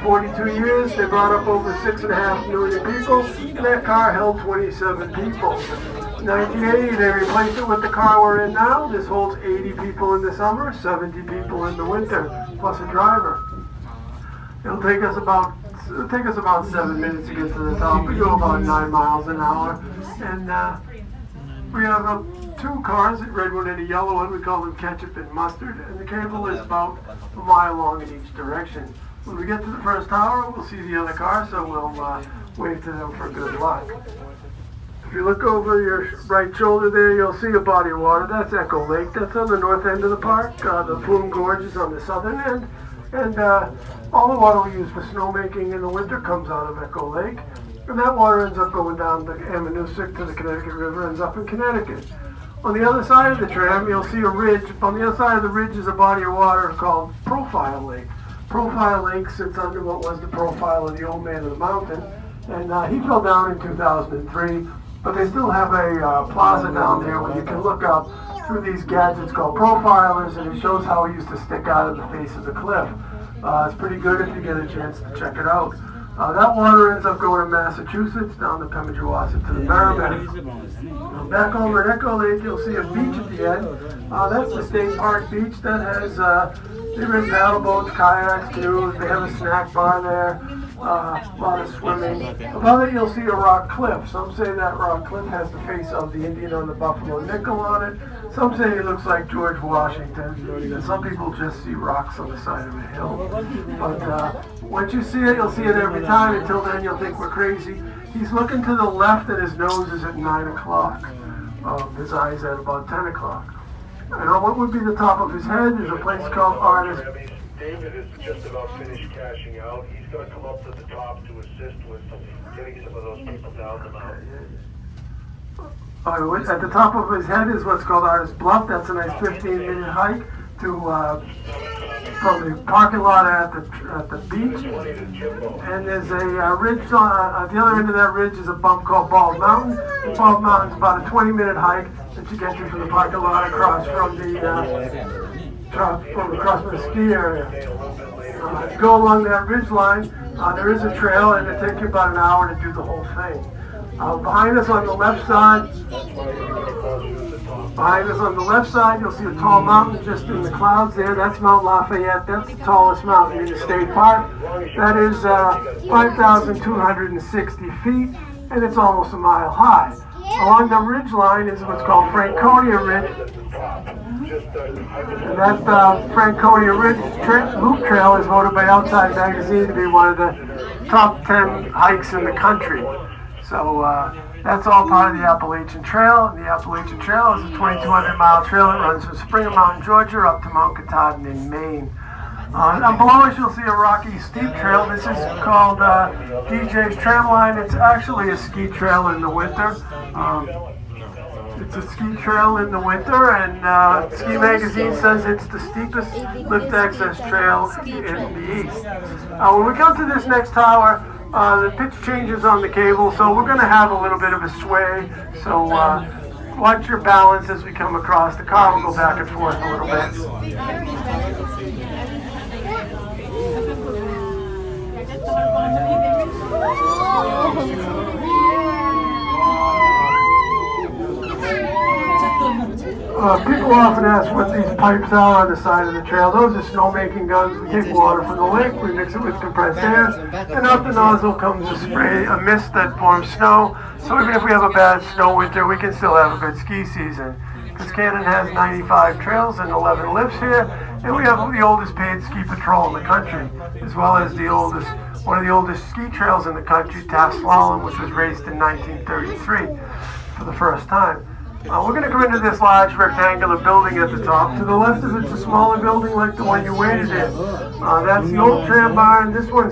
42 years, they brought up over 6.5 million people, and that car held 27 people. In 1980, they replaced it with the car we're in now. This holds 80 people in the summer, 70 people in the winter, plus a driver. It'll take us about 7 minutes to get to the top. We go about 9 miles an hour, and we have two cars, a red one and a yellow one. We call them ketchup and mustard, and the cable is about a mile long in each direction. When we get to the first tower, we'll see the other car, so we'll wave to them for good luck. If you look over your right shoulder there, you'll see a body of water. That's Echo Lake. That's on the north end of the park. The Flume Gorge is on the southern end. And all the water we use for snowmaking in the winter comes out of Echo Lake. And that water ends up going down the Ammonoosuc to the Connecticut River, ends up in Connecticut. On the other side of the tram, you'll see a ridge. On the other side of the ridge is a body of water called Profile Lake. Profile Lake sits under what was the profile of the Old Man of the Mountain. And he fell down in 2003. But they still have a plaza down there where you can look up through these gadgets called profilers, and it shows how he used to stick out of the face of the cliff. It's pretty good if you get a chance to check it out. That water ends up going to Massachusetts, down the Pemigewasset to the Merrimack. Back over at Echo Lake, you'll see a beach at the end. That's the State Park Beach that has they rent paddle boats, kayaks, canoes. They have a snack bar there. A lot of swimming. Above it, you'll see a rock cliff. Some say that rock cliff has the face of the Indian on the Buffalo Nickel on it. Some say it looks like George Washington. And some people just see rocks on the side of a hill. But once you see it, you'll see it every time. Until then, you'll think we're crazy. He's looking to the left, and his nose is at 9 o'clock. His eyes at about 10 o'clock. And on what would be the top of his head is a place called Artist. David is just about finished cashing out. He's going to come up to the top to assist with getting some of those people down the mountain. At the top of his head is what's called Artist Bluff. That's a nice 15-minute hike to from the parking lot at the beach. And there's a ridge on the other end of that ridge is a bump called Bald Mountain. Bald Mountain's about a 20-minute hike that you get to from the parking lot across from the across the ski area. You go along that ridge line, there is a trail, and it takes you about an hour to do the whole thing. Behind us on the left side, you'll see a tall mountain just in the clouds there. That's Mount Lafayette. That's the tallest mountain in the state park. That is 5,260 feet, and it's almost a mile high. Along the ridge line is what's called Franconia Ridge. And that Franconia Ridge Loop Trail is voted by Outside Magazine to be one of the top 10 hikes in the country. So that's all part of the Appalachian Trail. And the Appalachian Trail is a 2,200-mile trail that runs from Springer Mountain, Georgia, up to Mount Katahdin in Maine. And below us, you'll see a rocky, steep trail. This is called DJ's Tramline. It's actually a ski trail in the winter. It's a ski trail in the winter, and Ski Magazine says it's the steepest lift access trail in the east. When we come to this next tower, the pitch changes on the cable, so we're going to have a little bit of a sway. So watch your balance as we come across. The car will go back and forth a little bit. People often ask what these pipes are on the side of the trail. Those are snowmaking guns. We take water from the lake, we mix it with compressed air, and out the nozzle comes a spray, a mist that forms snow. So even if we have a bad snow winter, we can still have a good ski season. Because Cannon has 95 trails and 11 lifts here, and we have the oldest paid ski patrol in the country, as well as one of the oldest ski trails in the country, Taft Slalom, which was raced in 1933 for the first time. We're going to come into this large rectangular building at the top. To the left of it's a smaller building like the one you waited in. That's the old tram barn. This one's